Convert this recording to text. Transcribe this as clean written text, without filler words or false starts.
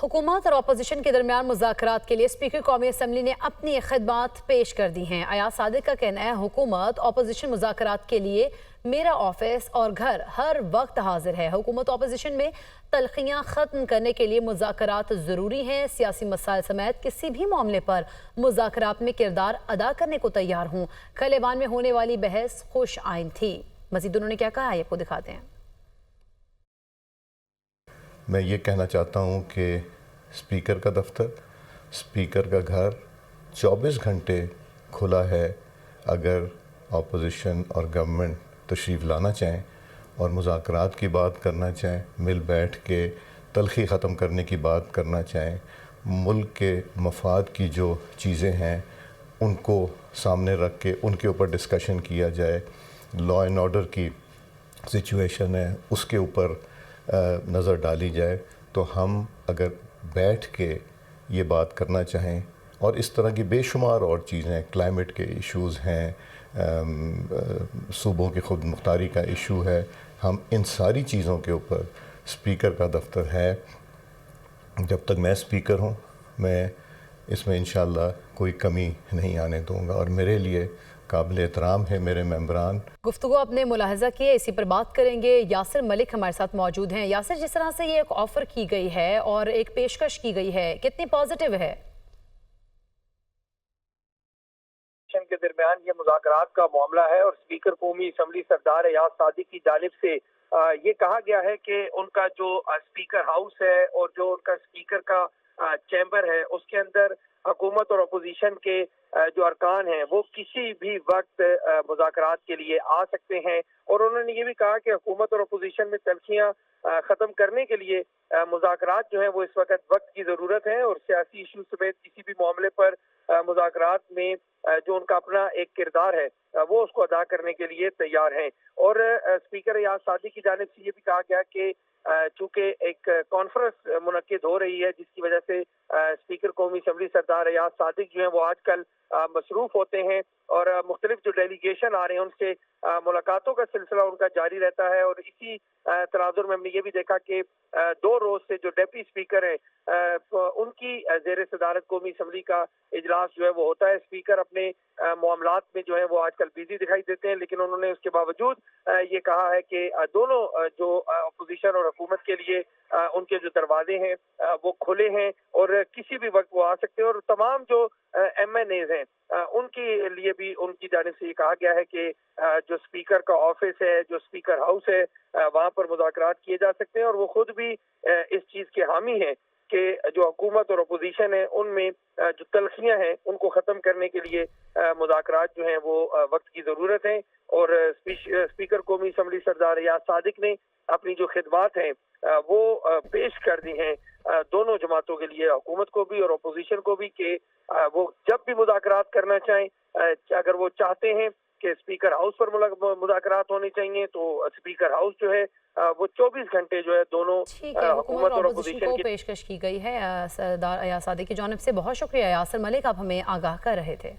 हुकूमत और अपोजिशन के दरमियान मुज़ाकरात के लिए स्पीकर कौमी असम्बली ने अपनी खिदमात पेश कर दी हैं। अयाज सादिक का कहना है हुकूमत अपोजिशन मुज़ाकरात के लिए मेरा ऑफिस और घर हर वक्त हाजिर है। हुकूमत अपोजिशन में तलखियाँ ख़त्म करने के लिए मुज़ाकरात ज़रूरी हैं। सियासी मसाइल समेत किसी भी मामले पर मुज़ाकरात में किरदार अदा करने को तैयार हूँ। कल ऐवान में होने वाली बहस खुश आइन थी। मज़ीद उन्होंने क्या कहा, आपको दिखाते हैं। मैं ये कहना चाहता हूँ कि स्पीकर का दफ्तर, स्पीकर का घर 24 घंटे खुला है। अगर अपोजिशन और गवर्नमेंट तशरीफ़ लाना चाहें और मुज़ाकरात की बात करना चाहें, मिल बैठ के तलख़ी ख़त्म करने की बात करना चाहें, मुल्क के मफाद की जो चीज़ें हैं उनको सामने रख के उनके ऊपर डिस्कशन किया जाए, लॉ एंड ऑर्डर की सिचुएशन है उसके ऊपर नज़र डाली जाए, तो हम अगर बैठ के ये बात करना चाहें और इस तरह की बेशुमार और चीज़ें, क्लाइमेट के इश्यूज़ हैं, सूबों की खुद मुख्तारी का इशू है, हम इन सारी चीज़ों के ऊपर स्पीकर का दफ्तर है। जब तक मैं स्पीकर हूँ मैं इसमें इंशाअल्लाह कोई कमी नहीं आने दूँगा और मेरे लिए काबिल एहतराम है मेरे मेंबरान। गुफ्तगू आपने मुलाहजा की है, इसी पर बात करेंगे। यासिर मलिक हमारे साथ मौजूद हैं। यासिर, जिस तरह से ये एक ऑफर की गई है और एक पेशकश की गई है, कितनी पॉजिटिव है? के दरमियान ये मुज़ाकरात का मामला है और स्पीकर कौमी असम्बली सरदार अयाज सादिक की जानिब से ये कहा गया है कि उनका जो स्पीकर हाउस है और जो उनका स्पीकर का चैम्बर है उसके अंदर हुकूमत और अपोजिशन के जो अरकान हैं वो किसी भी वक्त मुज़ाकरात के लिए आ सकते हैं। और उन्होंने ये भी कहा कि हुकूमत और अपोजिशन में तलखियाँ ख़त्म करने के लिए मुज़ाकरात जो है वो इस वक्त की ज़रूरत है और सियासी इशू समेत किसी भी मामले पर मुज़ाकरात में जो उनका अपना एक किरदार है वो उसको अदा करने के लिए तैयार हैं। और स्पीकर अयाज सादिक की जानिब से ये भी कहा गया कि चूँकि एक कॉन्फ्रेंस मुनक्किद हो रही है जिसकी वजह से स्पीकर कौमी असम्बली सरदार अयाज सादिक जो है वो आजकल मसरूफ होते हैं और मुख्तलिफ जो डेलीगेशन आ रहे हैं उनसे मुलाकातों का सिलसिला उनका जारी रहता है। और इसी तनाजुर में हमने ये भी देखा कि 2 रोज से जो डेप्टी स्पीकर है उनकी जेर सदारत कौमी असम्बली का इजलास जो है वो होता है। स्पीकर अपने मामलात में जो है वो आजकल बिजी दिखाई देते हैं, लेकिन उन्होंने उसके बावजूद ये कहा है कि दोनों जो अपोजिशन और हुकूमत के लिए उनके जो दरवाजे हैं वो खुले हैं और किसी भी वक्त वो आ सकते हैं। और तमाम जो MNAs हैं उनके लिए भी उनकी जानिब से ये कहा गया है कि जो स्पीकर का ऑफिस है, जो स्पीकर हाउस है, वहाँ पर मुज़ाकरात किए जा सकते हैं। और वो खुद भी इस चीज़ के हामी हैं कि जो हुकूमत और अपोजिशन है उनमें जो तलखियाँ हैं उनको ख़त्म करने के लिए मुज़ाकरात जो हैं वो वक्त की ज़रूरत है। और स्पीकर कौमी असम्बली सरदार अयाज सादिक ने अपनी जो खिदमात हैं वो पेश कर दी हैं दोनों जमातों के लिए, हुकूमत को भी और अपोजिशन को भी, कि वो जब भी मुज़ाकरात करना चाहें, अगर वो चाहते हैं कि स्पीकर हाउस पर मुज़ाकरात होने चाहिए तो स्पीकर हाउस जो है वो 24 घंटे जो है दोनों हुकूमत और अपोजिशन को पेशकश की गई है। सरदार अयाज सादिक की जानिब से बहुत शुक्रिया। यासिर मलिक, आप हमें आगाह कर रहे थे।